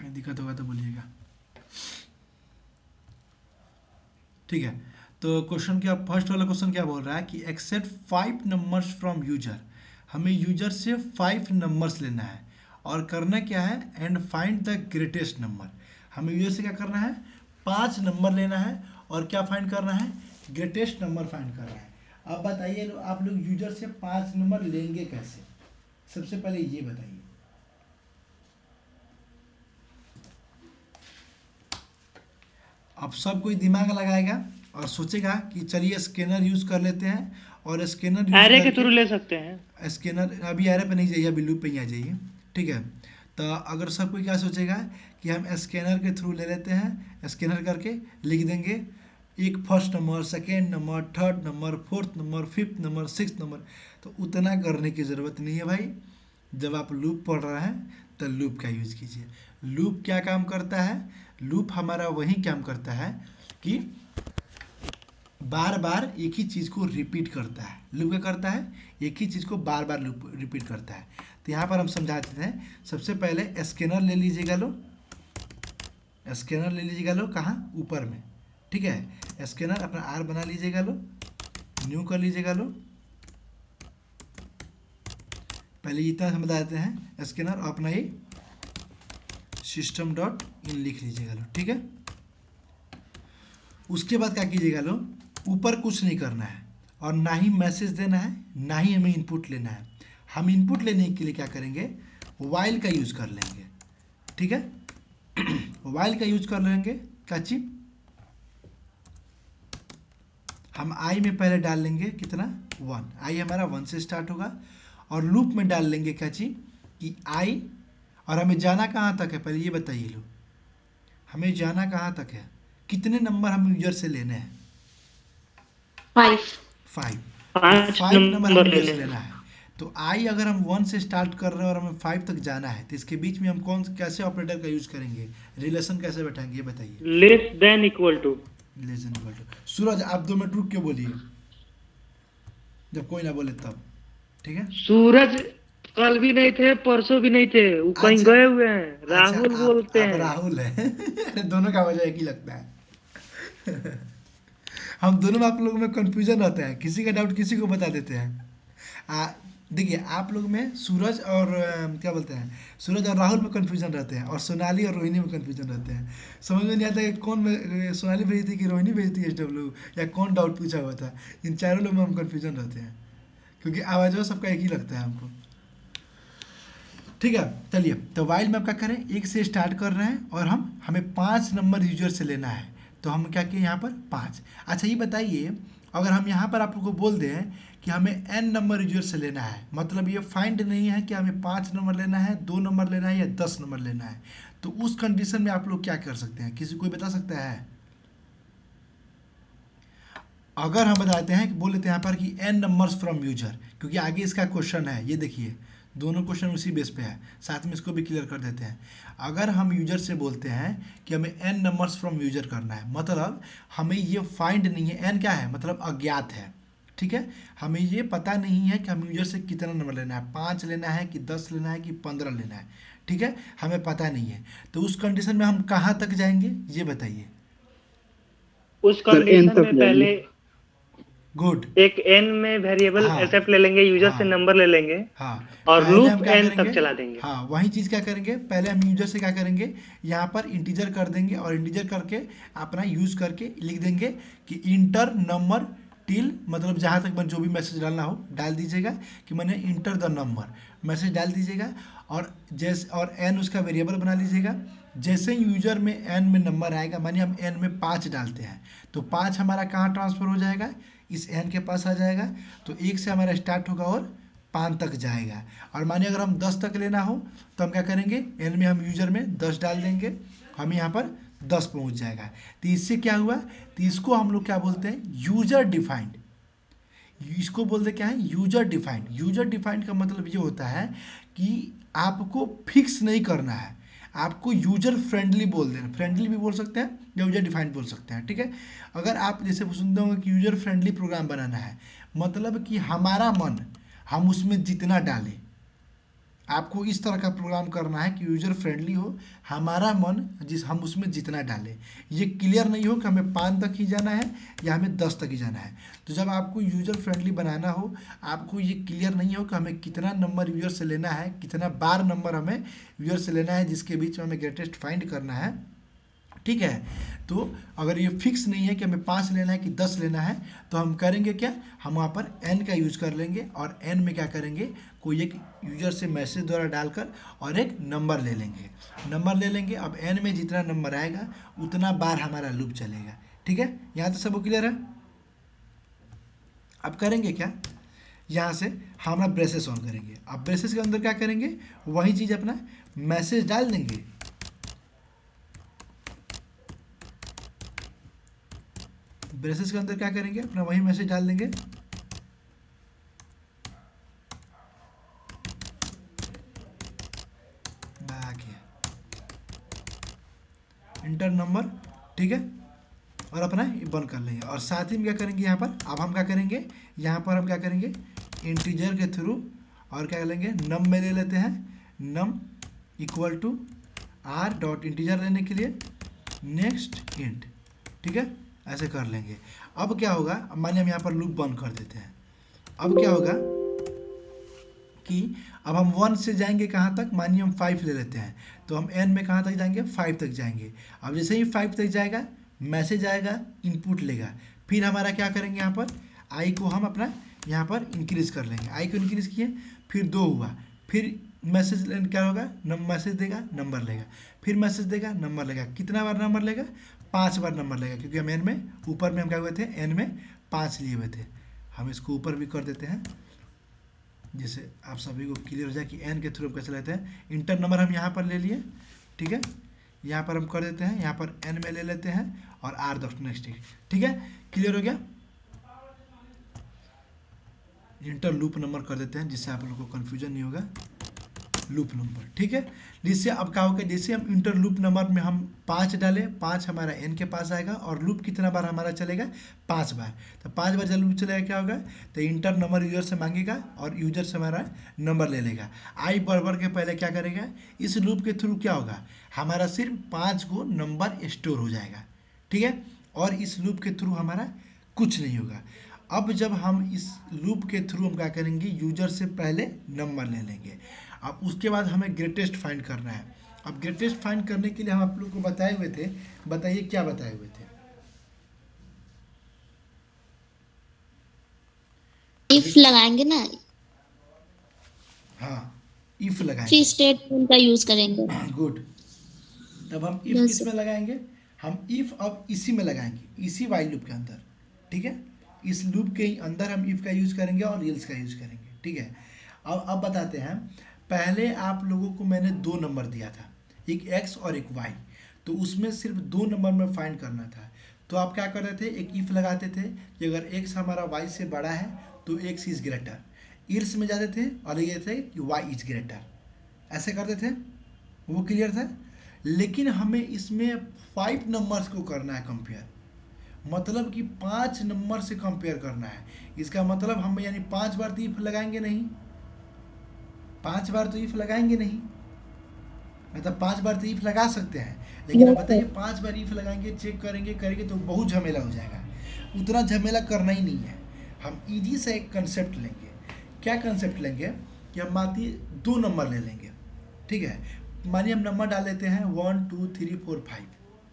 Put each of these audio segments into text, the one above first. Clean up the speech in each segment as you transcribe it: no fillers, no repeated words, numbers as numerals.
कहीं दिक्कत होगा तो बोलिएगा। ठीक है, तो क्वेश्चन क्या, फर्स्ट वाला क्वेश्चन क्या बोल रहा है कि एक्सेप्ट 5 नंबर्स फ्रॉम यूजर। हमें यूजर से 5 नंबर्स लेना है और करना क्या है, and find the greatest number. हमें यूजर से क्या करना है, 5 नंबर लेना है और क्या फाइंड करना है, ग्रेटेस्ट नंबर फाइंड करना है। अब बताइए आप लोग यूजर से 5 नंबर लेंगे कैसे, सबसे पहले ये बताइए। अब सब कोई दिमाग लगाएगा और सोचेगा कि चलिए स्कैनर यूज कर लेते हैं, और स्कैनर यूज एरे के करके, थ्रू ले सकते हैं। स्कैनर अभी एरे पे नहीं जाइए, अभी लूप पे ही आ जाइए। ठीक है, तो अगर सब कोई क्या सोचेगा कि हम स्कैनर के थ्रू ले लेते हैं, स्कैनर करके लिख देंगे एक first number, second number, third number, fourth number, fifth number, six number. तो उतना करने की ज़रूरत नहीं है भाई। जब आप लूप पढ़ रहे हैं तो लूप का यूज कीजिए। लूप क्या काम करता है, लूप हमारा वही काम करता है कि बार बार एक ही चीज़ को रिपीट करता है। लूप क्या करता है, एक ही चीज़ को बार बार लूप रिपीट करता है। तो यहाँ पर हम समझा देते हैं। सबसे पहले स्कैनर ले लीजिएगा लो, स्कैनर ले लीजिएगा लो, कहाँ, ऊपर में। ठीक है, स्कैनर अपना आर बना लीजिएगा लो, न्यू कर लीजिएगा लो। पहले इतना हम बता देते हैं, स्कैनर और अपना ही सिस्टम डॉट इन लिख लीजिएगा लो। ठीक है, उसके बाद क्या कीजिएगा लो, ऊपर कुछ नहीं करना है और ना ही मैसेज देना है, ना ही हमें इनपुट लेना है। हम इनपुट लेने के लिए क्या करेंगे, वाइल का यूज कर लेंगे। ठीक है, वाइल का यूज कर लेंगे, क्या चीज, हम आई में पहले डाल लेंगे कितना, 1। आई हमारा 1 से स्टार्ट होगा, और लूप में डाल लेंगे क्या चीज कि आई, और हमें जाना कहाँ तक है पहले ये बताइए लो, हमें जाना कहाँ तक है, कितने नंबर हम यूजर से लेने हैं, 5। 5। तो 5 नंबर हमें5 नंबर यूजर लेने से हैं। लेना है। तो आई अगर हम 1 से स्टार्ट कर रहे हैं और हमें 5 तक जाना है, तो इसके बीच में हम कौन कैसे ऑपरेटर का यूज करेंगे, रिलेशन कैसे बैठाएंगे ये बताइए। Less than equal to. Less than equal to. Suraj आप 2 मिनट रुक के बोलिए, जब कोई ना बोले तब। ठीक है, सूरज कल भी नहीं थे, परसों भी नहीं थे, वो कहीं अच्छा, गए हुए हैं, अच्छा राहुल बोलते आप हैं। राहुल हैं। अरे दोनों का वजह एक ही लगता है। हम दोनों में आप लोगों में कंफ्यूजन रहता है, किसी का डाउट किसी को बता देते हैं। आ देखिए आप लोग में सूरज और क्या बोलते हैं, सूरज और राहुल में कंफ्यूजन रहते हैं, और सोनाली और रोहिणी में कंफ्यूजन रहते हैं। समझ में नहीं आता कि कौन सोनाली भेजी थी कि रोहिणी भेजी थी एसडब्ल्यू, या कौन डाउट पूछा हुआ था। इन चारों लोग में हम कंफ्यूजन रहते हैं, क्योंकि आवाज़ सबका एक ही लगता है हमको। ठीक है, चलिए, तो वाइल में आप क्या करें, एक से स्टार्ट कर रहे हैं और हमें 5 नंबर यूजर से लेना है। तो हम क्या किए यहाँ पर 5। अच्छा ये बताइए, अगर हम यहाँ पर आप लोग को बोल दें कि हमें n नंबर यूजर से लेना है, मतलब ये फाइंड नहीं है कि हमें 5 नंबर लेना है, 2 नंबर लेना है या 10 नंबर लेना है, तो उस कंडीशन में आप लोग क्या कर सकते हैं, किसी कोई बता सकता है। अगर हम बताते हैं कि बोल लेते हैं यहाँ पर कि n नंबर्स फ्रॉम यूजर, क्योंकि आगे इसका क्वेश्चन है, ये देखिए दोनों क्वेश्चन उसी बेस पे है, साथ में इसको भी क्लियर कर देते हैं। अगर हम यूजर से बोलते हैं कि हमें n नंबर्स फ्रॉम यूजर करना है, मतलब हमें ये फाइंड नहीं है, n क्या है मतलब अज्ञात है। ठीक है, हमें ये पता नहीं है कि हम यूजर से कितना नंबर लेना है, 5 लेना है कि 10 लेना है कि 15 लेना है। ठीक है, हमें पता नहीं है, तो उस कंडीशन में हम कहाँ तक जाएंगे ये बताइए। उस सर एन कंडीशन तक में जाइए। पहले गुड। एक एन में वेरिएबल हाँ, एक्सेप्ट ले लेंगे, यूजर से हाँ, नंबर ले लेंगे हाँ, और पहले हम लूप क्या एन करेंगे, तक चला देंगे। हाँ वही चीज़ क्या करेंगे, पहले हम यूजर से क्या करेंगे, यहाँ पर इंटीजर कर देंगे, और इंटीजर करके अपना यूज करके लिख देंगे कि इंटर नंबर टिल, मतलब जहाँ तक मैं जो भी मैसेज डालना हो डाल दीजिएगा कि मैंने इंटर द नंबर, मैसेज डाल दीजिएगा। और जैसे और एन उसका वेरिएबल बना लीजिएगा। जैसे ही यूजर में एन में नंबर आएगा, मानिए हम एन में 5 डालते हैं, तो 5 हमारा कहाँ ट्रांसफर हो जाएगा, इस एन के पास आ जाएगा। तो 1 से हमारा स्टार्ट होगा और 5 तक जाएगा। और मानिए अगर हम 10 तक लेना हो, तो हम क्या करेंगे, एन में हम यूजर में 10 डाल देंगे, हम यहाँ पर 10 पहुँच जाएगा। तो इससे क्या हुआ, तो इसको हम लोग क्या बोलते हैं, यूजर डिफाइंड। इसको बोलते क्या है, यूजर डिफाइंड। यूजर डिफाइंड का मतलब ये होता है कि आपको फिक्स नहीं करना है, आपको यूजर फ्रेंडली बोल देना, फ्रेंडली भी बोल सकते हैं या यूजर डिफाइंड बोल सकते हैं। ठीक है, अगर आप जैसे सुनते होंगे कि यूजर फ्रेंडली प्रोग्राम बनाना है, मतलब कि हमारा मन हम उसमें जितना डालें, आपको इस तरह का प्रोग्राम करना है कि यूजर फ्रेंडली हो, हमारा मन हम उसमें जितना डालें, ये क्लियर नहीं हो कि हमें 5 तक ही जाना है या हमें 10 तक ही जाना है। तो जब आपको यूजर फ्रेंडली बनाना हो, आपको ये क्लियर नहीं हो कि हमें कितना नंबर यूजर से लेना है, कितना बार नंबर हमें यूजर से लेना है, जिसके बीच में हमें ग्रेटेस्ट फाइंड करना है, ठीक है। तो अगर ये फिक्स नहीं है कि हमें 5 लेना है कि 10 लेना है, तो हम करेंगे क्या, हम वहाँ पर n का यूज कर लेंगे और n में क्या करेंगे, कोई एक यूजर से मैसेज द्वारा डालकर और एक नंबर ले लेंगे, अब n में जितना नंबर आएगा उतना बार हमारा लूप चलेगा, ठीक है। यहाँ तो सब क्लियर है। अब करेंगे क्या, यहाँ से हम ब्रेसेस ऑन करेंगे। अब ब्रेसेस के अंदर क्या करेंगे, वही चीज़ अपना मैसेज डाल देंगे, ब्रेसेस के अंदर क्या करेंगे, अपना वही मैसेज डाल देंगे, इंटर नंबर, ठीक है, और अपना बंद कर लेंगे। और साथ ही में क्या करेंगे, यहाँ पर अब हम क्या करेंगे, यहाँ पर हम क्या करेंगे, इंटीजर के थ्रू और क्या लेंगे, नम में ले लेते हैं, num equal to r dot integer लेने के लिए नेक्स्ट इंट, ठीक है, ऐसे कर लेंगे। अब क्या होगा, अब मानिए हम यहाँ पर लूप बंद कर देते हैं। अब क्या होगा कि अब हम 1 से जाएंगे कहाँ तक, मानिए हम 5 ले लेते हैं, तो हम n में कहाँ तक जाएंगे, 5 तक जाएंगे। अब जैसे ही 5 तक जाएगा, मैसेज आएगा, इनपुट लेगा, फिर हमारा क्या करेंगे, यहाँ पर i को हम अपना यहाँ पर इंक्रीज़ कर लेंगे, i को इंक्रीज़ किए, फिर 2 हुआ, फिर मैसेज क्या होगा, मैसेज देगा, नंबर लेगा, फिर मैसेज देगा, नंबर लेगा, कितना बार नंबर लेगा, 5 बार नंबर लेगा, क्योंकि हम n में ऊपर में हम क्या हुए थे, n में 5 लिए हुए थे। हम इसको ऊपर भी कर देते हैं जिससे आप सभी को क्लियर हो जाए कि n के थ्रू हम कैसे लेते हैं। इंटर नंबर हम यहाँ पर ले लिए, ठीक है, यहाँ पर हम कर देते हैं, यहाँ पर n में ले लेते हैं और r डॉट नेक्स्ट, ठीक है, क्लियर हो गया। इंटर लूप नंबर कर देते हैं जिससे आप लोगों को कन्फ्यूजन नहीं होगा, लूप नंबर, ठीक है। जिससे अब क्या होगा, जैसे हम इंटर लूप नंबर में हम 5 डालें, 5 हमारा n के पास आएगा और लूप कितना बार हमारा चलेगा, 5 बार। तो 5 बार जब लूप चलेगा क्या होगा, तो इंटर नंबर यूजर से मांगेगा और यूजर से हमारा नंबर ले लेगा। आई बढ़ के पहले क्या करेगा, इस लूप के थ्रू क्या होगा, हमारा सिर्फ 5 को नंबर स्टोर हो जाएगा, ठीक है, और इस लूप के थ्रू हमारा कुछ नहीं होगा। अब जब हम इस लूप के थ्रू हम क्या करेंगे, यूजर से पहले नंबर ले लेंगे। अब उसके बाद हमें ग्रेटेस्ट फाइंड करना है। अब ग्रेटेस्ट फाइंड करने के लिए हम आप लोग को बताए हुए थे, बताइए क्या बताए हुए थे, इफ लगाएंगे ना, हाँ इफ लगाएंगे, फिर स्टेटमेंट का यूज करेंगे। गुड। तब हम इफ किस में लगाएंगे, हम इफ अब इसी में लगाएंगे, इसी वाइल लूप के अंदर, ठीक है, इस लूप के अंदर हम इफ का यूज करेंगे और एल्स का यूज करेंगे, ठीक है। अब बताते हैं, पहले आप लोगों को मैंने 2 नंबर दिया था, एक x और एक y, तो उसमें सिर्फ 2 नंबर में फाइंड करना था। तो आप क्या करते थे, एक इफ लगाते थे कि अगर x हमारा y से बड़ा है तो x इज ग्रेटर, इल्स में जाते थे और ये थे कि y इज ग्रेटर, ऐसे करते थे, वो क्लियर था। लेकिन हमें इसमें 5 नंबर्स को करना है कंपेयर, मतलब कि 5 नंबर से कंपेयर करना है। इसका मतलब हम यानी 5 बार तो इफ लगाएंगे नहीं, 5 बार तो इफ लगाएंगे नहीं, मतलब 5 बार तो इफ लगा सकते हैं, लेकिन अब बताइए 5 बार इफ लगाएंगे, चेक करेंगे तो बहुत झमेला हो जाएगा, उतना झमेला करना ही नहीं है। हम इजी से एक कंसेप्ट लेंगे, क्या कंसेप्ट लेंगे कि हम मानिए 2 नंबर ले लेंगे, ठीक है, मानिए हम नंबर डाल लेते हैं 1 2 3 4 5,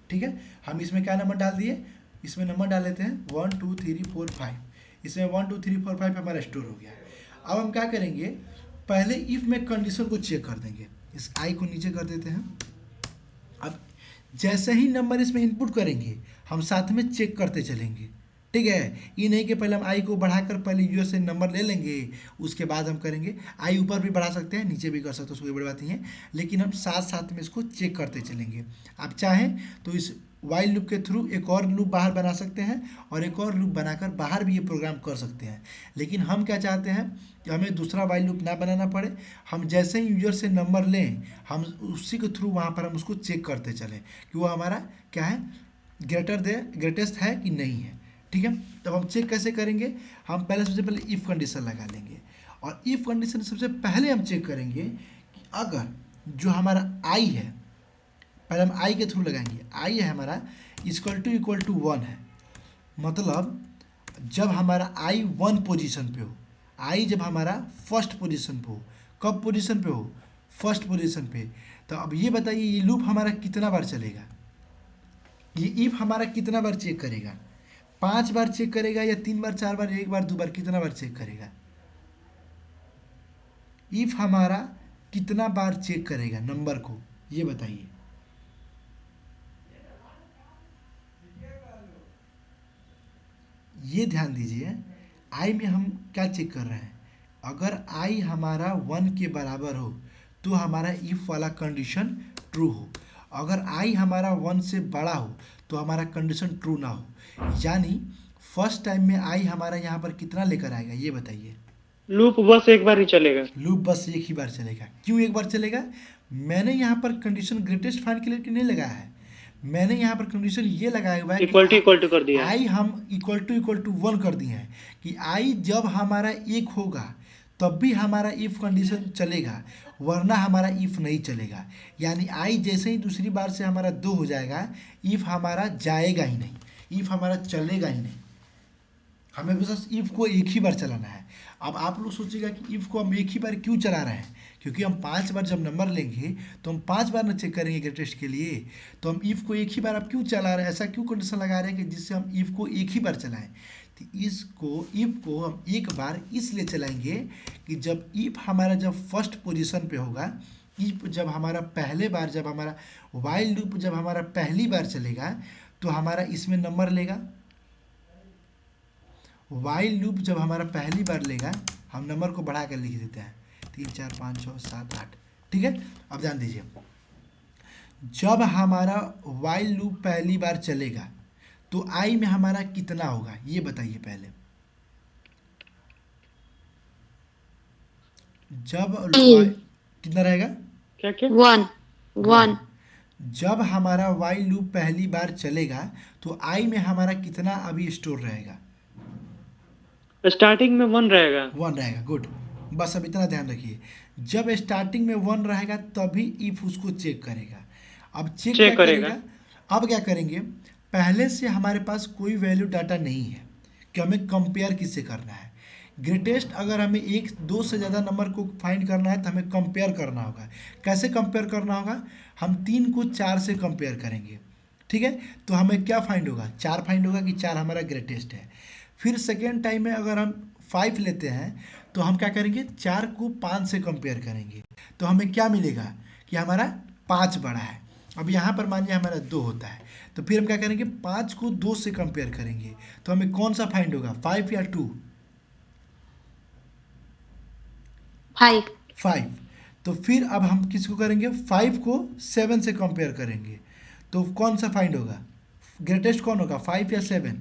ठीक है, हम इसमें क्या नंबर डाल दिए, इसमें नंबर डाल लेते हैं 1 2 3 4 5, इसमें 1 2 3 4 5 हमारा स्टोर हो गया। अब हम क्या करेंगे, पहले इफ में कंडीशन को चेक कर देंगे, इस आई को नीचे कर देते हैं। अब जैसे ही नंबर इसमें इनपुट करेंगे हम साथ में चेक करते चलेंगे, ठीक है, ये नहीं कि पहले हम आई को बढ़ाकर पहले यूजर से नंबर ले लेंगे उसके बाद हम करेंगे। आई ऊपर भी बढ़ा सकते हैं, नीचे भी कर सकते हैं, उसको कोई बड़ी बात नहीं है, लेकिन हम साथ साथ में इसको चेक करते चलेंगे। आप चाहें तो इस वाइल लूप के थ्रू एक और लूप बाहर बना सकते हैं और एक और लूप बनाकर बाहर भी ये प्रोग्राम कर सकते हैं, लेकिन हम क्या चाहते हैं कि हमें दूसरा वाइल लूप ना बनाना पड़े। हम जैसे ही यूजर से नंबर लें हम उसी के थ्रू वहाँ पर हम उसको चेक करते चलें कि वो हमारा क्या है, ग्रेटेस्ट है कि नहीं है, ठीक है। तब हम चेक कैसे करेंगे, हम पहले सबसे पहले इफ़ कंडीशन लगा लेंगे और इफ़ कंडीशन सबसे पहले हम चेक करेंगे अगर जो हमारा आई है, पहले हम आई के थ्रू लगाएंगे, आई है हमारा इक्वल टू 1 है, मतलब जब हमारा आई 1 पोजीशन पे हो, आई जब हमारा फर्स्ट पोजीशन पे हो, कब पोजीशन पे हो, फर्स्ट पोजीशन पे, तो अब ये बताइए ये लूप हमारा कितना बार चलेगा, ये इफ हमारा कितना बार चेक करेगा, 5 बार चेक करेगा या 3 बार, 4 बार, 1 बार, 2 बार, कितना बार चेक करेगा, इफ हमारा कितना बार चेक करेगा नंबर को, ये बताइए। ये ध्यान दीजिए, आई में हम क्या चेक कर रहे हैं, अगर आई हमारा 1 के बराबर हो तो हमारा इफ वाला कंडीशन ट्रू हो, अगर आई हमारा 1 से बड़ा हो तो हमारा कंडीशन ट्रू ना हो, यानी फर्स्ट टाइम में आई हमारा यहाँ पर कितना लेकर आएगा, ये बताइए। लूप बस एक बार ही चलेगा। लूप बस एक ही बार चलेगा। क्यों एक बार चलेगा, मैंने यहाँ पर कंडीशन ग्रेटेस्ट फाइंड के लिए नहीं लगाया है, मैंने यहाँ पर कंडीशन ये लगाया हुआ है इक्वल टू कर दिया है। आई हम इक्वल टू 1 कर दिए हैं कि आई जब हमारा 1 होगा तब भी हमारा इफ कंडीशन चलेगा, वरना हमारा इफ नहीं चलेगा, यानी आई जैसे ही दूसरी बार से हमारा 2 हो जाएगा, इफ हमारा जाएगा ही नहीं, इफ हमारा चलेगा ही नहीं, हमें बस इफ को एक ही बार चलाना है। अब आप लोग सोचिएगा कि इफ को हम एक ही बार क्यों चला रहे हैं, क्योंकि हम 5 बार जब नंबर लेंगे तो हम 5 बार ना चेक करेंगे ग्रेटेस्ट के लिए, तो हम इफ को एक ही बार अब क्यों चला रहे हैं, ऐसा क्यों कंडीशन लगा रहे हैं कि जिससे हम इफ को एक ही बार चलाएं, तो इफ को हम एक बार इसलिए चलाएंगे कि जब इफ हमारा जब फर्स्ट पोजीशन पे होगा, इफ जब हमारा पहले बार, जब हमारा वाइल लूप जब हमारा पहली बार चलेगा तो हमारा इसमें नंबर लेगा, वाइल लूप जब हमारा पहली बार लेगा, हम नंबर को बढ़ा कर लिख देते हैं 3 4 5 6 7 8, ठीक है। अब ध्यान दीजिए, जब हमारा वाइल लूप पहली बार चलेगा तो आई में हमारा कितना होगा, ये बताइए पहले। जब कितना रहेगा, क्या क्या 1 जब हमारा वाइल लूप पहली बार चलेगा तो आई में हमारा कितना अभी स्टोर रहेगा, स्टार्टिंग में 1 रहेगा। 1 रहेगा, गुड, बस अब इतना ध्यान रखिए, जब स्टार्टिंग में 1 रहेगा तभी इफ उसको चेक करेगा। अब चेक क्या करेगा, अब क्या करेंगे, पहले से हमारे पास कोई वैल्यू डाटा नहीं है कि हमें कंपेयर किससे करना है, ग्रेटेस्ट अगर हमें 1 2 से ज़्यादा नंबर को फाइंड करना है तो हमें कंपेयर करना होगा, कैसे कंपेयर करना होगा, हम 3 को 4 से कंपेयर करेंगे, ठीक है, तो हमें क्या फाइंड होगा, 4 फाइंड होगा कि 4 हमारा ग्रेटेस्ट है। फिर सेकेंड टाइम में अगर हम 5 लेते हैं तो हम क्या करेंगे, 4 को 5 से कंपेयर करेंगे, तो हमें क्या मिलेगा कि हमारा 5 बड़ा है। अब यहाँ पर मानिए हमारा 2 होता है, तो फिर हम क्या करेंगे, 5 को 2 से कंपेयर करेंगे, तो हमें कौन सा फाइंड होगा, 5 या 2, 5। तो फिर अब हम किसको करेंगे, 5 को 7 से कंपेयर करेंगे, तो कौन सा फाइंड होगा, ग्रेटेस्ट कौन होगा, 5 या 7,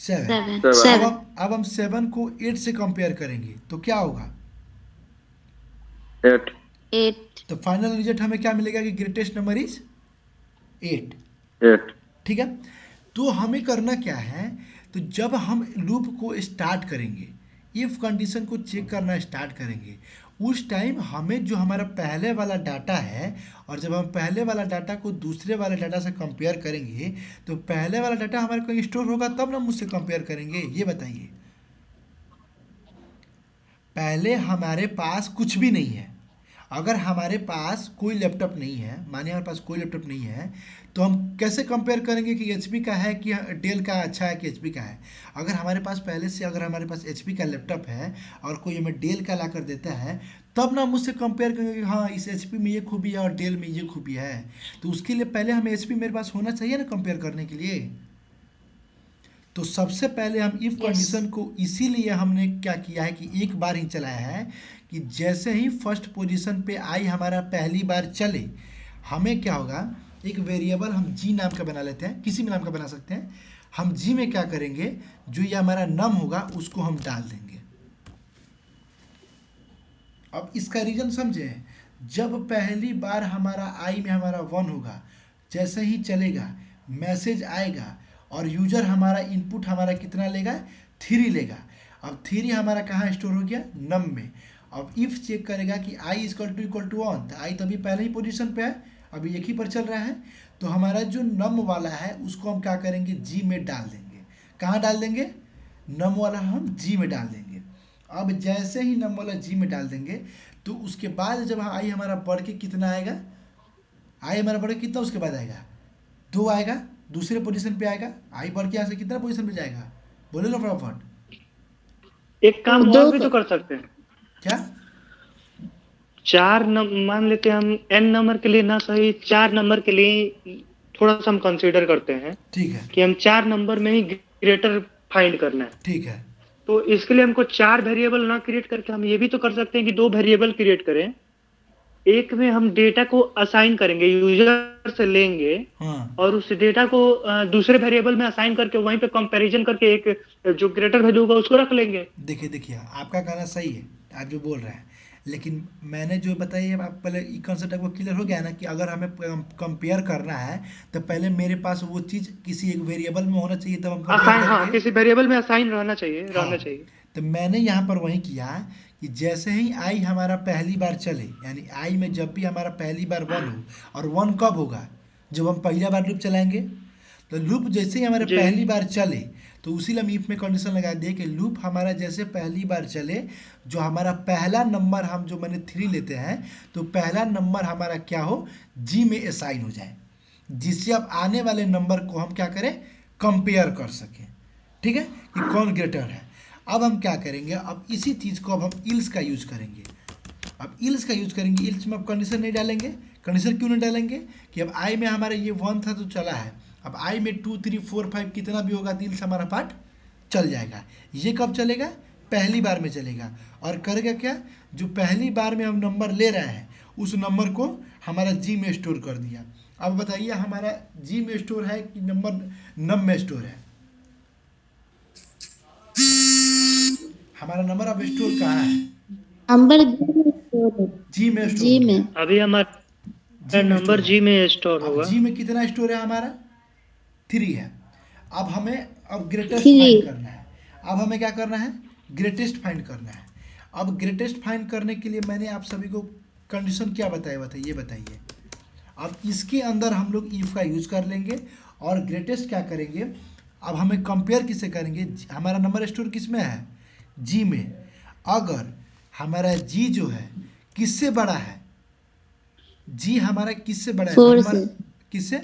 7। अब हम 7 को 8 से कंपेयर करेंगे तो क्या होगा, 8 तो फाइनल रिजल्ट हमें क्या मिलेगा कि ग्रेटेस्ट नंबर इज 8, ठीक है। तो हमें करना क्या है, तो जब हम लूप को स्टार्ट करेंगे, इफ कंडीशन को चेक करना स्टार्ट करेंगे, उस टाइम हमें जो हमारा पहले वाला डाटा है, और जब हम पहले वाला डाटा को दूसरे वाले डाटा से कंपेयर करेंगे तो पहले वाला डाटा हमारे कहीं स्टोर होगा तब ना मुझसे कंपेयर करेंगे, ये बताइए। पहले हमारे पास कुछ भी नहीं है, अगर हमारे पास कोई लैपटॉप नहीं है, मानिए हमारे पास कोई लैपटॉप नहीं है, तो हम कैसे कंपेयर करेंगे कि एचपी का है कि डेल का अच्छा है कि एचपी का है। अगर हमारे पास पहले से अगर हमारे पास एचपी का लैपटॉप है और कोई हमें डेल का ला कर देता है, तब ना मुझसे कंपेयर करेंगे कि हाँ इस एचपी में ये खूबी है और डेल में ये खूबी है, तो उसके लिए पहले हमें एचपी मेरे पास होना चाहिए ना कंपेयर करने के लिए। तो सबसे पहले हम इफ कंडीशन को इसीलिए हमने क्या किया है कि एक बार ही चलाया है, कि जैसे ही फर्स्ट पोजीशन पे आई हमारा पहली बार चले, हमें क्या होगा, एक वेरिएबल हम जी नाम का बना लेते हैं, किसी भी नाम का बना सकते हैं, हम जी में क्या करेंगे, जो ये हमारा नम होगा उसको हम डाल देंगे। अब इसका रीजन समझें, जब पहली बार हमारा आई में हमारा 1 होगा, जैसे ही चलेगा मैसेज आएगा और यूजर हमारा इनपुट हमारा कितना लेगा, 3 लेगा। अब 3 हमारा कहाँ स्टोर हो गया, नम में, अब इफ चेक करेगा कि i इक्वल टू 1, तो i तभी पहले ही पोजीशन पे है, अभी एक ही पर चल रहा है। तो हमारा जो नम वाला है उसको हम क्या करेंगे, जी में डाल देंगे। कहाँ डाल देंगे, नम वाला हम जी में डाल देंगे। अब जैसे ही नम वाला जी में डाल देंगे तो उसके बाद जब आई हमारा बढ़ के कितना आएगा, आई हमारा बढ़ के कितना उसके बाद आएगा, 2 आएगा, दूसरे पोजीशन पे आएगा। आई बढ़ के यहाँ से कितना पोजीशन पे जाएगा, बोले लो फटाफट। एक काम दो और भी तो कर सकते हैं। क्या, मान लेते हैं हम n नंबर के लिए ना सही, 4 नंबर के लिए थोड़ा सा हम कंसीडर करते हैं ठीक है, कि हम 4 नंबर में ही ग्रेटर फाइंड करना है। ठीक है, तो इसके लिए हमको 4 वेरिएबल ना क्रिएट करके हम ये भी तो कर सकते हैं कि 2 वेरिएबल क्रिएट करें। एक में हम डेटा को असाइन करेंगे, यूजर से लेंगे हाँ और उस डेटा को दूसरे वेरिएबल में असाइन करके वहीं पे कंपैरिजन करके एक जो ग्रेटर वैल्यू होगा उसको रख लेंगे। देखिए देखिए, आपका कहना सही है, आप जो बोल रहे हैं, लेकिन मैंने जो बताई है, आप पहले ये कंसेप्ट आपको क्लियर हो गया ना कि अगर हमें कंपेयर करना है तो पहले मेरे पास वो चीज़ किसी एक वेरिएबल में होना चाहिए, तब हम कंपेयर असाइन, हाँ, करेंगे। किसी वेरिएबल में असाइन रहना चाहिए, हाँ, रहना चाहिए। तो मैंने यहाँ पर वही किया कि जैसे ही आई हमारा पहली बार चले, यानी आई में जब भी हमारा पहली बार 1 हो, और 1 कब होगा, जब हम पहला बार लूप चलाएंगे। तो लूप जैसे ही हमारे जी। पहली बार चले तो उसी लिए हम इफ में कंडीशन लगा दिए कि लूप हमारा जैसे पहली बार चले, जो हमारा पहला नंबर हम जो मैंने 3 लेते हैं, तो पहला नंबर हमारा क्या हो, जी में असाइन हो जाए, जिससे अब आने वाले नंबर को हम क्या करें, कंपेयर कर सकें। ठीक है, कि कौन ग्रेटर है। अब हम क्या करेंगे, अब इसी चीज़ को अब हम इल्स का यूज करेंगे। अब इल्स का यूज करेंगे, इल्स में अब कंडीशन नहीं डालेंगे। कंडीशन क्यों नहीं डालेंगे, कि अब आई में हमारा ये 1 था तो चला है, अब आई में 2 3 4 5 कितना भी होगा तो इल्स हमारा पार्ट चल जाएगा। ये कब चलेगा, पहली बार में चलेगा। और करेगा क्या, जो पहली बार में हम नंबर ले रहे हैं उस नंबर को हमारा जी में स्टोर कर दिया। अब बताइए हमारा जी में स्टोर है कि नंबर नम में स्टोर है, हमारा नंबर अब स्टोर कहाँ है, नंबर जी में स्टोर जी हो गया। में। अभी हमारा जी में नंबर स्टोर जी है। में स्टोर अब होगा। जी में कितना स्टोर है हमारा, 3 है। अब हमें अब ग्रेटेस्ट 3 फाइंड करना है। अब हमें क्या करना है, ग्रेटेस्ट फाइंड करना है। अब ग्रेटेस्ट फाइंड करने के लिए मैंने आप सभी को कंडीशन क्या बताया, बताइए बताइए। अब इसके अंदर हम लोग इफ का यूज कर लेंगे और ग्रेटेस्ट क्या करेंगे, अब हमें कंपेयर किससे करेंगे, हमारा नंबर स्टोर किस में है, जी में। अगर हमारा जी जो है किससे बड़ा है, जी हमारा किससे बड़ा है, 4 नंबर से। किससे,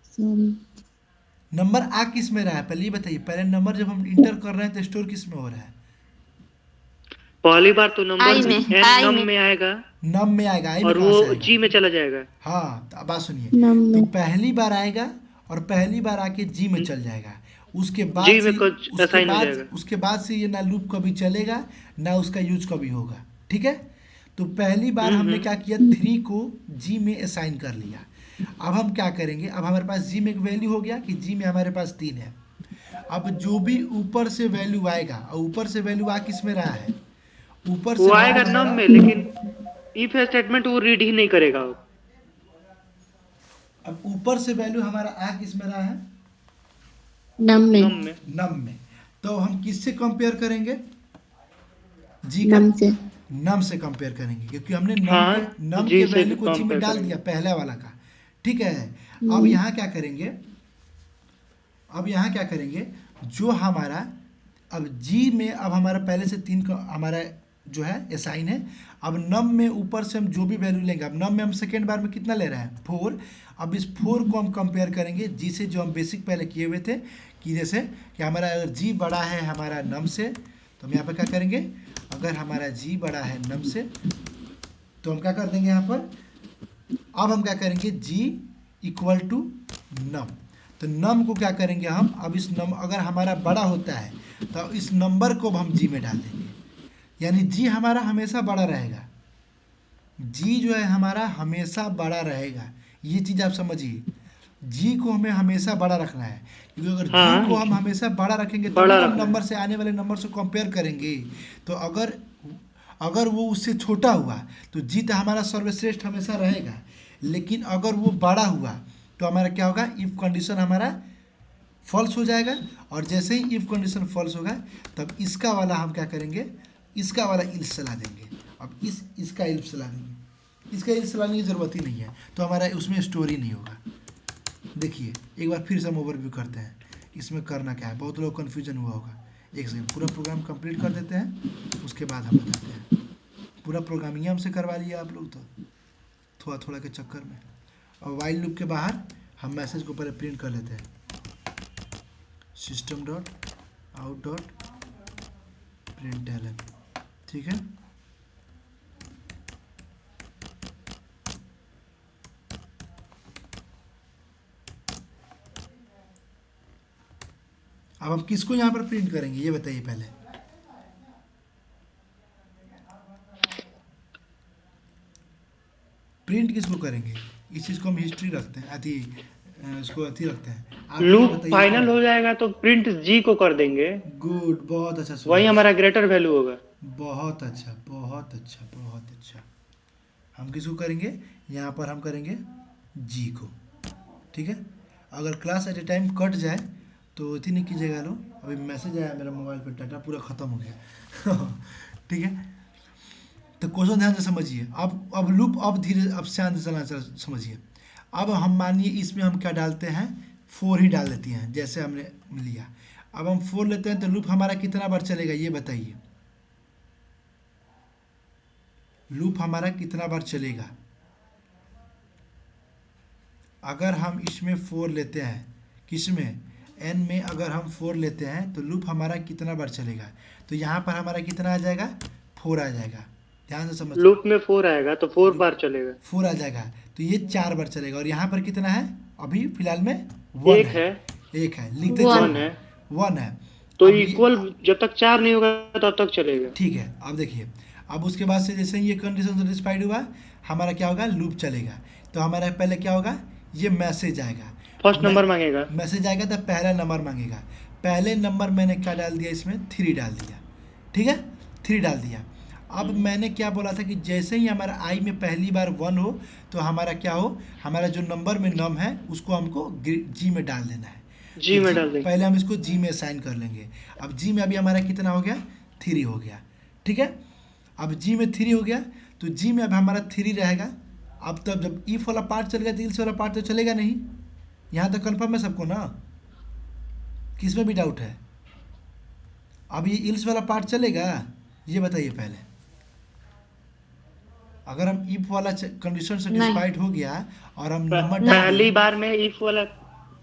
सॉरी, नंबर आ किस में रहा है, पहले ये बताइए। पहले नंबर जब हम इंटर कर रहे हैं तो स्टोर किस में हो रहा है, पहली बार तो नंबर आई में, n आई नम में। में आएगा नम में आएगा, आई में और कहाँ से वो आएगा। जी में चला जाएगा। हाँ, तो अब बात सुनिए, नम तो में। पहली बार आएगा और पहली बार आके जी में चल जाएगा। उसके बाद जी में से कुछ उसके असाइन हो बाद जाएगा। उसके बाद से ये ना लूप कभी चलेगा ना उसका यूज कभी होगा। ठीक है, तो पहली बार हमने क्या किया, 3 को जी में असाइन कर लिया। अब हम क्या करेंगे, अब हमारे पास जी में एक वैल्यू हो गया कि जी में हमारे पास 3 है। अब जो भी ऊपर से वैल्यू आएगा, और ऊपर से वैल्यू आ किस में रहा है, ऊपर से वो वैल्यू आएगा नम हमारा, में, लेकिन इफ स्टेटमेंट वो रीड ही नहीं करेगा वो। अब ऊपर से वैल्यू हमारा आ किस में रहा है, नम में। नम में। नम में। तो हम किससे कंपेयर करेंगे, जी का नम से। नम से कंपेयर करेंगे, क्योंकि हमने हाँ, नम के जी से वैल्यू को जी में कंपेयर डाल करेंगे। दिया पहला वाला का। ठीक है, अब यहाँ क्या करेंगे, अब यहाँ क्या करेंगे, जो हमारा अब जी में अब हमारा पहले से 3 का हमारा जो है असाइन है। अब नम में ऊपर से हम जो भी वैल्यू लेंगे, अब नम में हम सेकेंड बार में कितना ले रहे हैं, 4। अब इस 4 को हम कंपेयर करेंगे जी से, जो हम बेसिक पहले किए हुए थे, कि जैसे कि हमारा अगर जी बड़ा है हमारा नम से, तो हम यहाँ पर क्या करेंगे, अगर हमारा जी बड़ा है नम से तो हम क्या कर देंगे यहाँ पर, अब हम क्या करेंगे, जी इक्वल टू नम। तो नम को क्या करेंगे हम, अब इस नम अगर हमारा बड़ा होता है तो इस नंबर को हम जी में डाल देंगे, यानी जी हमारा हमेशा बड़ा रहेगा। जी जो है हमारा हमेशा बड़ा रहेगा, ये चीज़ आप समझिए। जी को हमें हमेशा बड़ा रखना है, क्योंकि अगर जी हाँ, को हम हमेशा बड़ा रखेंगे तभी बड़ा तो हम रखना नंबर है। से आने वाले नंबर से कंपेयर करेंगे। तो अगर अगर वो उससे छोटा हुआ तो जी तो हमारा सर्वश्रेष्ठ हमेशा रहेगा, लेकिन अगर वो बड़ा हुआ तो हमारा क्या होगा, इफ कंडीशन हमारा फॉल्स हो जाएगा। और जैसे ही इफ कंडीशन फॉल्स होगा तब इसका वाला हम क्या करेंगे, इसका वाला इल्स चला देंगे। अब इसका इल्स चला देंगे, इसका इल्स चलाने की ज़रूरत ही नहीं है, तो हमारा उसमें स्टोर ही नहीं होगा। देखिए एक बार फिर से हम ओवरव्यू करते हैं, इसमें करना क्या है, बहुत लोग कन्फ्यूजन हुआ होगा। एक सेकंड, पूरा प्रोग्राम कंप्लीट कर देते हैं, उसके बाद हम बताते हैं। पूरा प्रोग्राम ही हमसे करवा लिया आप लोग तो थोड़ा थोड़ा के चक्कर में। और वाइल लूप के बाहर हम मैसेज को पहले प्रिंट कर लेते हैं, system dot out dot print, ठीक है। अब हम किसको यहाँ पर प्रिंट करेंगे ये बताइए पहले। प्रिंट किसको करेंगे, इस चीज़ को हम हिस्ट्री रखते हैं, उसको रखते हैं। आप ये लूप बताइए। फाइनल हो जाएगा तो प्रिंट जी को कर देंगे, गुड, बहुत अच्छा वही सुना, हमारा ग्रेटर वैल्यू होगा। बहुत अच्छा बहुत अच्छा बहुत अच्छा। हम किसको करेंगे, यहाँ पर हम करेंगे जी को, ठीक है। अगर class at a time cut जाए तो इतनी नहीं कीजिएगा लो, अभी मैसेज आया मेरा मोबाइल पर, डाटा पूरा ख़त्म हो गया ठीक है। तो क्वेश्चन ध्यान से समझिए। अब लूप अब धीरे अब शांत से चलना समझिए। अब हम मानिए इसमें हम क्या डालते हैं, 4 ही डाल देते हैं जैसे हमने लिया। अब हम 4 लेते हैं तो लूप हमारा कितना बार चलेगा ये बताइए, लूप हमारा कितना बार चलेगा। अगर हम इसमें 4 लेते हैं, किसमें, n में अगर हम 4 लेते हैं तो लूप हमारा कितना बार चलेगा, तो यहाँ पर हमारा कितना आ जाएगा, 4 आ जाएगा। ध्यान से समझिए, लूप में 4 आएगा तो 4 बार चलेगा, 4 आ जाएगा, तो ये 4 बार चलेगा। और यहाँ पर कितना है, अभी फिलहाल में 1 एक है, एक है, लिखते 1 चलिए, है, 1 है। तो अब ये इक्वल जब तक 4 नहीं होगा तब तक चलेगा। ठीक है। अब देखिए, अब उसके बाद से जैसे ही ये कंडीशन सेटिस्फाइड हुआ, हमारा क्या होगा, लूप चलेगा। तो हमारा पहले क्या होगा, ये मैसेज आएगा, फर्स्ट नंबर मांगेगा, मैसेज आएगा तो पहला नंबर मांगेगा। पहले नंबर मैंने क्या डाल दिया इसमें, 3 डाल दिया, ठीक है, 3 डाल दिया। अब मैंने क्या बोला था कि जैसे ही हमारा आई में पहली बार 1 हो तो हमारा क्या हो, हमारा जो नंबर में नम है उसको हमको जी में डाल देना है। जी तो में डाल देंगे। पहले हम इसको जी में असाइन कर लेंगे। अब जी में अभी हमारा कितना हो गया, 3 हो गया, ठीक है। अब जी में 3 हो गया तो जी में अब हमारा 3 रहेगा। अब तब जब इफ वाला पार्ट चलेगा तो इल्स वाला पार्ट तो चलेगा नहीं। यहाँ तक कन्फर्म है सबको ना, किसमें भी डाउट है। अब ये इल्स वाला पार्ट चलेगा ये बताइए पहले। अगर हम इफ वाला कंडीशन सेटिस्फाइड हो गया और हम नंबर डाल पहली दिए, बार में इफ वाला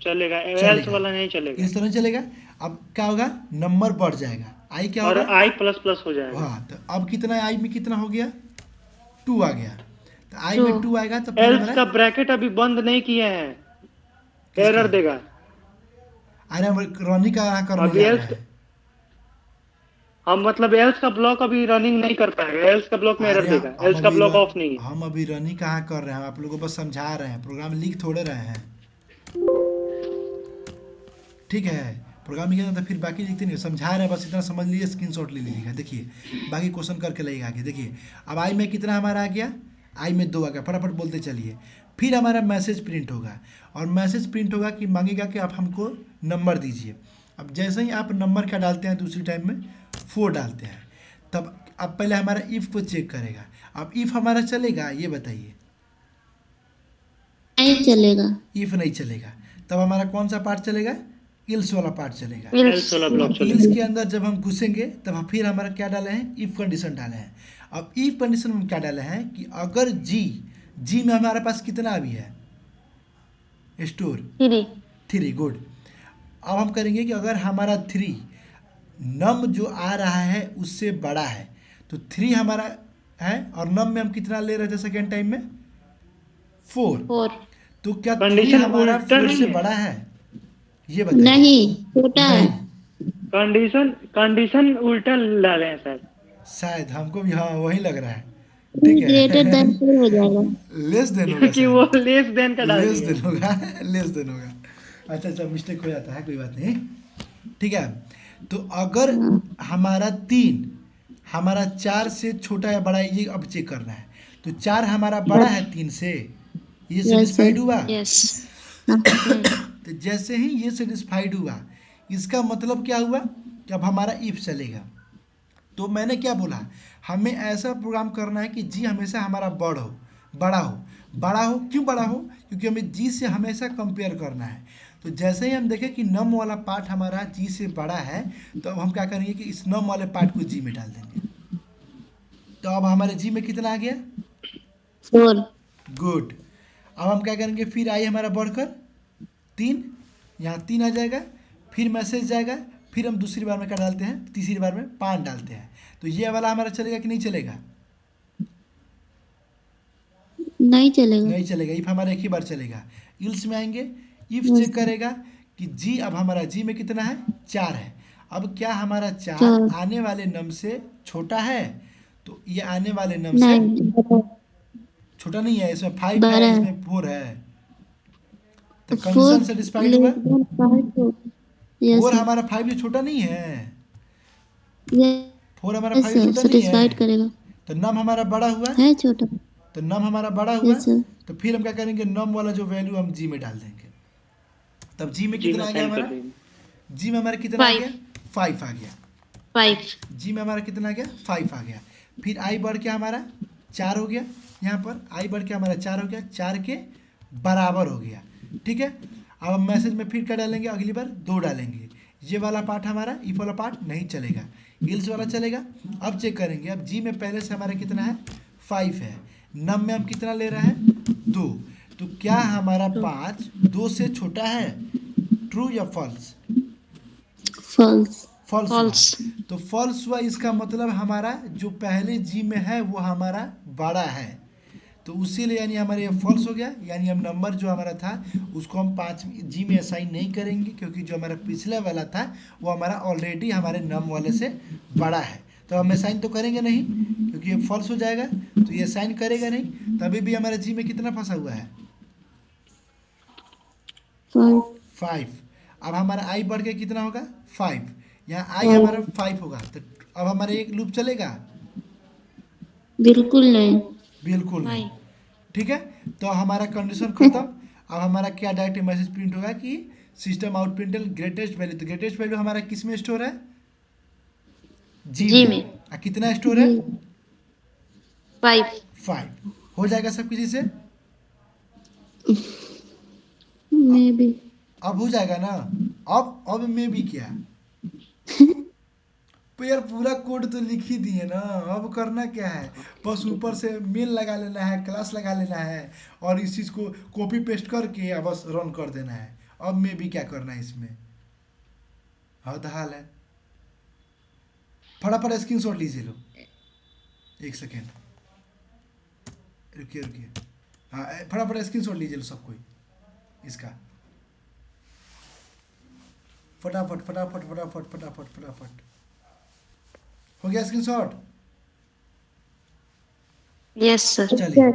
चलेगा, एल्स वाला नहीं चलेगा, इल्स तो नहीं चलेगा। अब क्या होगा, नंबर बढ़ जाएगा, आई क्या और होगा, आई प्लस प्लस हो जाएगा। हाँ। तो अब कितना, आई में कितना हो गया, 2 आ गया। तो आई में 2 आएगा तो फिर एल्स हमारा का ब्रैकेट अभी बंद नहीं किए हैं, किसका? एरर देगा। अरे हम रनी का करने अभी जा रहे एल्स हैं। हम मतलब एल्स का ब्लॉक अभी रनिंग नहीं कर पाएगा, एल्स का ब्लॉक में एरर अरे देगा, हम एल्स का अभी ब्लॉक ऑफ नहीं है। हम अभी रनी कहाँ कर रहे हैं, आप लोगों को बस समझा रहे हैं, प्रोग्राम लिख थोड़े रहे हैं, ठीक है। प्रोग्राम लिखे तो फिर बाकी लिखते नहीं, समझा रहे हैं बस, इतना समझ लीजिए, स्क्रीनशॉट ले लीजिएगा। देखिए बाकी क्वेश्चन करके लगेगा आगे। देखिए अब आई में कितना हमारा आ गया, आई में 2 आ गया, फटाफट बोलते चलिए। फिर हमारा मैसेज प्रिंट होगा, और मैसेज प्रिंट होगा कि मांगेगा कि आप हमको नंबर दीजिए। अब जैसे ही आप नंबर क्या डालते हैं, दूसरी टाइम में 4 डालते हैं, तब अब पहले हमारा इफ़ को चेक करेगा। अब इफ़ हमारा चलेगा ये बताइए, नहीं चलेगा। इफ़ नहीं चलेगा तब हमारा कौन सा पार्ट चलेगा, इल्स वाला पार्ट चलेगा। एल्स वाला ब्लॉक अब चलेगा। इल्स के अंदर जब हम घुसेंगे तब फिर हमारा क्या डाले हैं, इफ कंडीशन डाले हैं। अब इफ कंडीशन में क्या डाले हैं कि अगर जी में हमारे पास कितना अभी है, स्टोर 3, गुड। अब हम करेंगे कि अगर हमारा 3 नम जो आ रहा है उससे बड़ा है, तो 3 हमारा है और नम में हम कितना ले रहे थे सेकेंड टाइम में, 4। तो क्या 3 कंडीशन हमारा उल्टा 4 नहीं से है। बड़ा है ये बताइए। नहीं, छोटा है। नहीं, कंडीशन उल्टा डाले हैं सर। शायद हमको भी हाँ वही लग रहा है, ठीक ग्रेटर देन है 4 हो जाएगा। लेस देन होगा कि वो शायद, लेस देन का डाल लेस दिया। देन होगा लेस देन होगा। अच्छा मिस्टेक हो जाता है, कोई बात नहीं, ठीक है। तो अगर हमारा 3 हमारा 4 से छोटा या बड़ा है, ये अब चेक करना है। तो 4 हमारा बड़ा है 3 से, ये सेटिस्फाइड हुआ। तो जैसे ही ये सेटिस्फाइड हुआ, इसका मतलब क्या हुआ कि अब हमारा इफ चलेगा। तो मैंने क्या बोला, हमें ऐसा प्रोग्राम करना है कि जी हमेशा हमारा बड़ा हो। बड़ा हो क्यों बड़ा हो, क्योंकि हमें जी से हमेशा कंपेयर करना है। तो जैसे ही हम देखें कि नम वाला पार्ट हमारा जी से बड़ा है, तो अब हम क्या करेंगे कि इस नम वाले पार्ट को जी में डाल देंगे। तो अब हमारे जी में कितना आ गया, 4। गुड। अब हम क्या करेंगे, फिर आई हमारा बढ़कर 3, यहाँ 3 आ जाएगा, फिर मैसेज जाएगा, फिर हम दूसरी बार में क्या डालते हैं, तीसरी बार में 5 डालते हैं। तो ये वाला हमारा चलेगा कि नहीं चलेगा, नहीं चलेगा। नहीं चलेगा। इफ हमारा एक ही बार चलेगा। इल्स में आएंगे, इफ चेक यस। करेगा कि जी, अब हमारा जी में कितना है, 4 है। अब क्या हमारा 4 4। आने वाले नम से छोटा है, तो ये आने वाले नम से नहीं, छोटा नहीं है। इसमें 5 है, 12 है। इसमें 4 है। तो कंडीशन 4 सेटिस्फाइड हुआ। Less than 5। Yes 4 sir. हमारा 5 से छोटा नहीं है। 4 हमारा यस 5 से सर, छोटा नहीं है। सेटिस्फाइड करेगा। तो नम हमारा बड़ा हुआ। है छोटा। तो नम हमारा बड़ा हुआ। Yes sir. तो फिर हम क्या करेंगे, नम वाला जो वैल्यू हम जी में डाल देंगे। तब जी में जी में कितना आ गया असाइन कर हमारा, देंगे। जी में हमारा कितना आ 5। गया, 5 आ गया। 5। जी में हमारा कितना आ गया, 5 आ गया। फिर आई बढ़ के हमारा 4 हो गया। यहाँ पर आई बढ़ के हमारा 4 हो गया, 4 के बराबर हो गया। ठीक है। अब हम मैसेज में फिर क्या डालेंगे, अगली बार 2 डालेंगे। ये वाला पार्ट हमारा, इफ वाला पार्ट नहीं चलेगा, इल्स वाला चलेगा। अब चेक करेंगे, अब जी में पहले से हमारा कितना है, 5 है। नम में हम कितना ले रहे हैं, 2। तो क्या हमारा 5 2 से छोटा है, ट्रू या फॉल्स, फॉल्स। फॉल्स हुआ। फॉल्स। तो फॉल्स हुआ, इसका मतलब हमारा जो पहले जी में है वो हमारा बड़ा है। तो उसीलिए यानी हमारे ये फॉल्स हो गया, यानी हम नंबर जो हमारा था उसको हम 5 जी में असाइन नहीं करेंगे, क्योंकि जो हमारा पिछले वाला था वो हमारा ऑलरेडी हमारे नम वाले से बड़ा है। तो हम असाइन तो करेंगे नहीं, क्योंकि ये फॉल्स हो जाएगा। तो ये असाइन करेगा नहीं, तभी भी हमारे जी में कितना फंसा हुआ है, 5। 5। अब हमारा आई बढ़ के कितना होगा, 5। यहाँ आई हमारा 5 होगा। तो अब हमारा एक लूप चलेगा, बिल्कुल नहीं। बिल्कुल नहीं। नहीं। ठीक है। तो हमारा कंडीशन खत्म। अब हमारा क्या डायरेक्ट मैसेज प्रिंट होगा कि सिस्टम आउट प्रिंटल ग्रेटेस्ट वैल्यू। तो ग्रेटेस्ट वैल्यू हमारा किस में स्टोर है, जी जी में। में। कितना स्टोर है, 5। 5। हो जाएगा सब किसी से, मे बी। अब हो जाएगा ना। अब में भी क्या, तो यार पूरा कोड तो लिख ही दिए ना, अब करना क्या है, बस ऊपर से मेल लगा लेना है, क्लास लगा लेना है, और इस चीज़ को कॉपी पेस्ट करके या बस रन कर देना है। अब में भी क्या करना है इसमें, हद हाल है। फटाफट स्क्रीनशॉट लीजिए लो, एक सेकेंड, रुकिए रुकिए। हाँ, फटाफट स्क्रीनशॉट लीजिए लो सब कोई इसका, फटाफट फटाफट फटाफट फटाफट फटाफट। हो गया स्क्रीनशॉट। Yes sir. चलिए,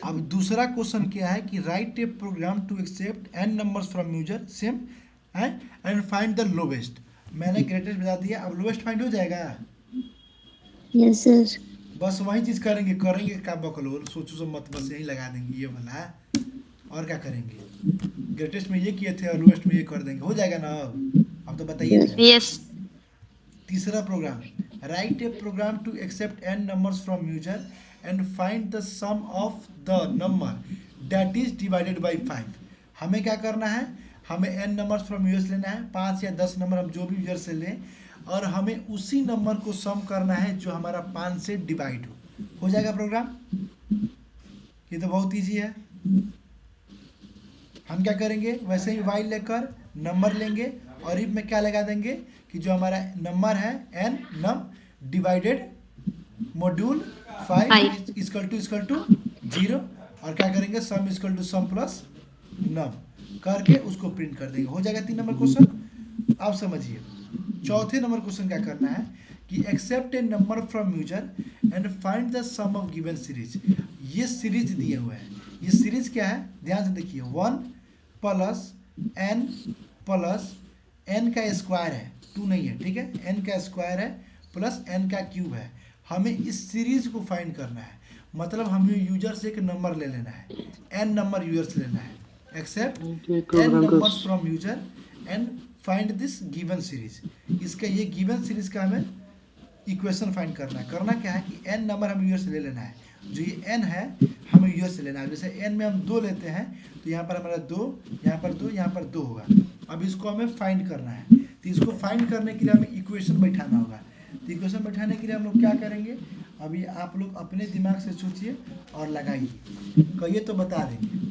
अब दूसरा क्वेश्चन क्या है कि write a program to accept n numbers from user same है एंड फाइंड द लोवेस्ट। मैंने ग्रेटेस्ट बता दिया, अब लोवेस्ट फाइंड हो जाएगा। Yes sir. बस वही चीज़ करेंगे, करेंगे का बकलोल, सोचो सब मत, बस यही लगा देंगे ये वाला, और क्या करेंगे। ग्रेटेस्ट में ये किए थे और लोवेस्ट में ये कर देंगे, हो जाएगा ना। अब तो बताइए तो। यस। तीसरा program, write a program to accept n numbers from user and find the sum of the number that is divided by 5। हमें क्या करना है, हमें एन नंबर्स फ्रॉम यूजर्स लेना है, 5 या 10 नंबर हम जो भी यूजर से लें, और हमें उसी नंबर को सम करना है जो हमारा 5 से डिवाइड हो जाएगा प्रोग्राम। ये तो बहुत ईजी है। हम क्या करेंगे, वैसे ही वाइल लेकर नंबर लेंगे और इफ में क्या लगा देंगे कि जो हमारा नंबर है n num divided module 5 equal to 0, और क्या करेंगे, sum equal to sum plus num करके उसको प्रिंट कर देंगे, हो जाएगा 3 नंबर क्वेश्चन। अब समझिए चौथे नंबर क्वेश्चन क्या करना है कि accept a number from user and find the sum of given series. ये सीरीज दिए हुए हैं, ये सीरीज क्या है, ध्यान से देखिए, 1 प्लस एन का स्क्वायर है, 2 नहीं है, ठीक है, एन का स्क्वायर है प्लस एन का क्यूब है। हमें इस सीरीज को फाइंड करना है, मतलब हमें यूजर से एक नंबर ले लेना है, एन नंबर यूजर से लेना है। Accept n numbers from user and find this given series. इसका ये गिवन सीरीज का हमें इक्वेशन फाइंड करना है। करना क्या है कि n नंबर हम यूजर से ले लेना है, जो ये n है हमें यूजर से लेना है। जैसे n में हम 2 लेते हैं तो यहाँ पर हमारा 2, यहाँ पर 2, यहाँ पर 2 होगा। अब इसको हमें फाइंड करना है, तो इसको फाइंड करने के लिए हमें इक्वेशन बैठाना होगा। तो इक्वेशन बैठाने के लिए हम लोग क्या करेंगे, अभी आप लोग अपने दिमाग से सोचिए और लगाइए, कहिए तो बता देंगे।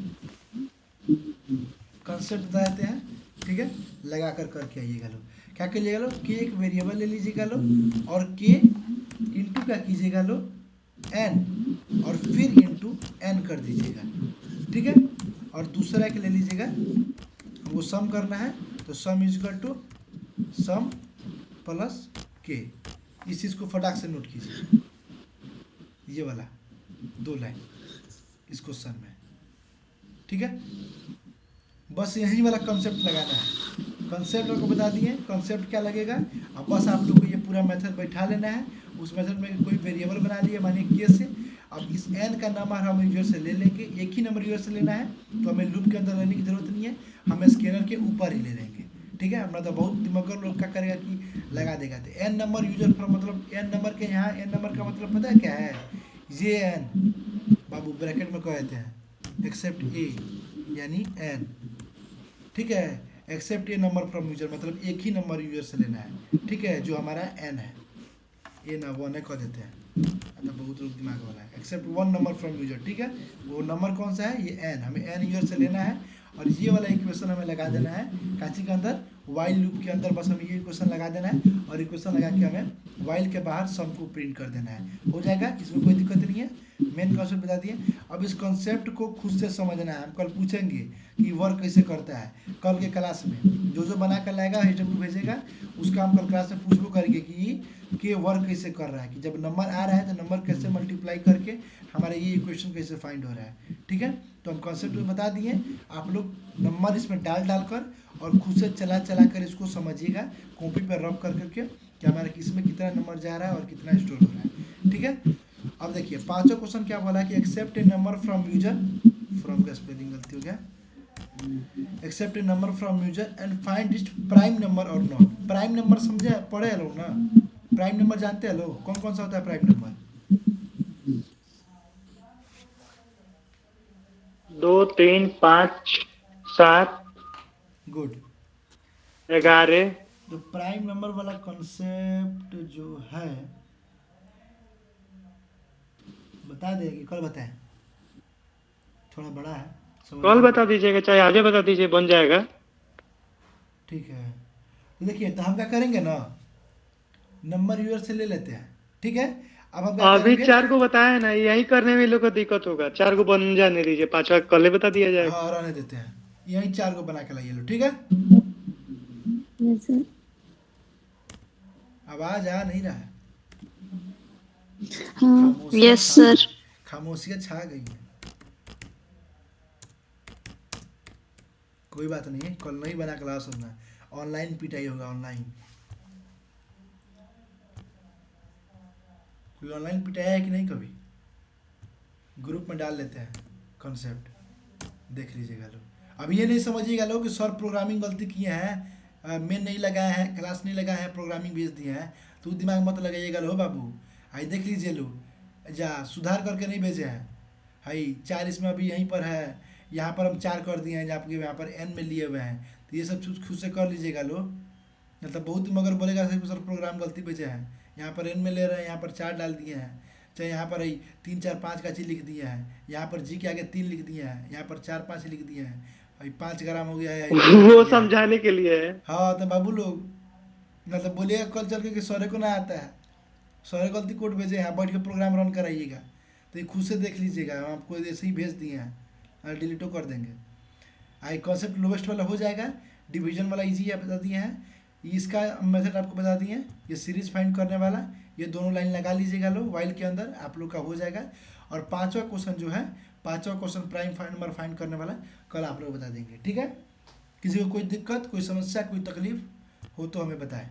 कंसेप्ट बता देते हैं, ठीक है, लगा कर करके आइएगा लोग। क्या करिएगा लोग, के एक वेरिएबल ले लीजिएगा लोग और के इंटू क्या कीजिएगा लोग एन, और फिर इंटू एन कर दीजिएगा, ठीक है। और दूसरा के ले लीजिएगा, हमको सम करना है तो sum is equal to sum plus k. इस चीज़ को फटाक से नोट कीजिए, ये वाला 2 लाइन इस क्वेश्चन में, ठीक है। बस यही वाला कंसेप्ट लगाना है। कंसेप्ट आपको बता दिए, कंसेप्ट क्या लगेगा। अब बस आप लोग को ये पूरा मेथड बैठा लेना है। उस मेथड में कोई वेरिएबल बना लिए मानिए के से। अब इस n का नंबर हम यूजर से ले लेंगे, एक ही नंबर यूजर से लेना है तो हमें लूप के अंदर लेने की जरूरत नहीं है, हमें स्कैनर के ऊपर ही ले लेंगे, ठीक है। अपना तो बहुत दिमाग लोग क्या करेगा कि लगा देगा। तो n नंबर यूजर पर मतलब n नंबर के यहाँ n नंबर का मतलब पता है क्या है, ये n बाबू ब्रैकेट में कह देते हैं एक्सेप्ट ए यानी n, ठीक है। Accept a number from user मतलब एक ही नंबर यूजर से लेना है, ठीक है, जो हमारा n है, ए ना 1 है कह देते हैं, तो बहुत लोग दिमाग वाला है। एक्सेप्ट 1 नंबर फ्रॉम यूजर, ठीक है, वो नंबर कौन सा है, ये n, हमें n यूजर से लेना है। और ये वाला इक्वेशन हमें लगा देना है काची के अंदर, वाइल लूप के अंदर। बस हमें ये इक्वेशन लगा देना है और इक्वेशन लगा के हमें वाइल के बाहर सम को प्रिंट कर देना है, हो जाएगा, इसमें कोई दिक्कत नहीं है। मेन कॉन्सेप्ट बता दिए। अब इस कॉन्सेप्ट को खुद से समझना है। हम कल पूछेंगे कि वर्क कैसे करता है, कल के क्लास में जो जो बना कर लाएगा HW भेजेगा, उसका हम कल क्लास में पूछबो करेंगे कि वर्क कैसे कर रहा है, कि जब नंबर आ रहा है तो नंबर कैसे मल्टीप्लाई करके हमारा ये इक्वेशन कैसे फाइंड हो रहा है, ठीक है। तो हम कॉन्सेप्ट में बता दिए, आप लोग नंबर इसमें डाल कर और खुद से चला कर इसको समझिएगा, कॉपी पर रब कर करके कि हमारा किस में कितना नंबर जा रहा है और कितना स्टोर हो रहा है, ठीक है। अब देखिए पांचवा क्वेश्चन क्या बोला कि accept a number from user, from का स्पेलिंग गलती हो गया, accept a number from user and find its prime number और नॉट। प्राइम नंबर समझे, पढ़े लोग ना, प्राइम नंबर जानते हैं लोग, कौन कौन सा होता है प्राइम नंबर? 2 3 5 7 गुड। 11। तो प्राइम नंबर वाला कॉन्सेप्ट जो है बता देंगे, कल बताएं, थोड़ा बड़ा है, कल बता दीजिएगा, चाहे आगे बता दीजिए, बन जाएगा। ठीक है। तो देखिए, तो हम क्या करेंगे ना, नंबर यूजर से ले लेते हैं, ठीक है। अब हम क्या अभी करेंगे, 4 को बताया ना, यही करने में लोग को दिक्कत होगा। 4 को बन जाने दीजिए, 5वां कल ही बता दिया जाएगा। हाँ रहने देते हैं, यही 4 को बना के लाइए लो, ठीक है। Yes sir. आवाज आ नहीं रहा है, हाँ यस सर। खामोशियत छा गई है। कोई बात नहीं है, कल नहीं बना क्लास होना, ऑनलाइन पिटाई होगा, ऑनलाइन। कोई ऑनलाइन पिटाया है कि नहीं कभी? ग्रुप में डाल लेते हैं कॉन्सेप्ट, देख लीजिएगा लोग। अब ये नहीं समझिएगा लोग कि सर प्रोग्रामिंग गलती किए हैं, मेन नहीं लगाए हैं, क्लास नहीं लगाए हैं, प्रोग्रामिंग भेज दिए हैं, तो दिमाग मत लगाइएगा लो बाबू। आई देख लीजिए लो, जा सुधार करके नहीं भेजे हैं, हाई 4 इसमें अभी यहीं पर है, यहाँ पर हम 4 कर दिए हैं, आपके यहाँ पर n में लिए हुए हैं, तो ये सब चीज़ खुद से कर लीजिएगा लो। मतलब बहुत मगर बोलेगा सर प्रोग्राम गलती भेजे हैं, यहाँ पर n में ले रहे हैं, यहाँ पर 4 डाल दिए हैं, चाहे यहाँ पर 3 4 5 का चीज़ लिख दिए हैं, यहाँ पर जी के आगे 3 लिख दिए हैं, यहाँ पर 4 5 लिख दिए हैं, भाई 5 ग्राम हो गया है वो समझाने के लिए है। हाँ तो बाबू लोग मतलब बोलिएगा कल चल के कि सर को ना आता है, सर गलती कोड भेजे हैं, बैठ के प्रोग्राम रन कराइएगा, तो ये खुद से देख लीजिएगा, हम आपको ऐसे ही भेज दिए हैं, डिलीटो कर देंगे। आई कॉन्सेप्ट लोवेस्ट वाला हो जाएगा, डिवीजन वाला इजी है बता दिए हैं, इसका मेथड आपको बता दिए हैं, ये सीरीज फाइंड करने वाला, ये दोनों लाइन लगा लीजिएगा लोग वाइल के अंदर, आप लोग का हो जाएगा। और 5वां क्वेश्चन जो है, 5वां क्वेश्चन प्राइम नंबर फाइंड करने वाला कल आप लोग बता देंगे, ठीक है। किसी को कोई दिक्कत, कोई समस्या, कोई तकलीफ हो तो हमें बताएं।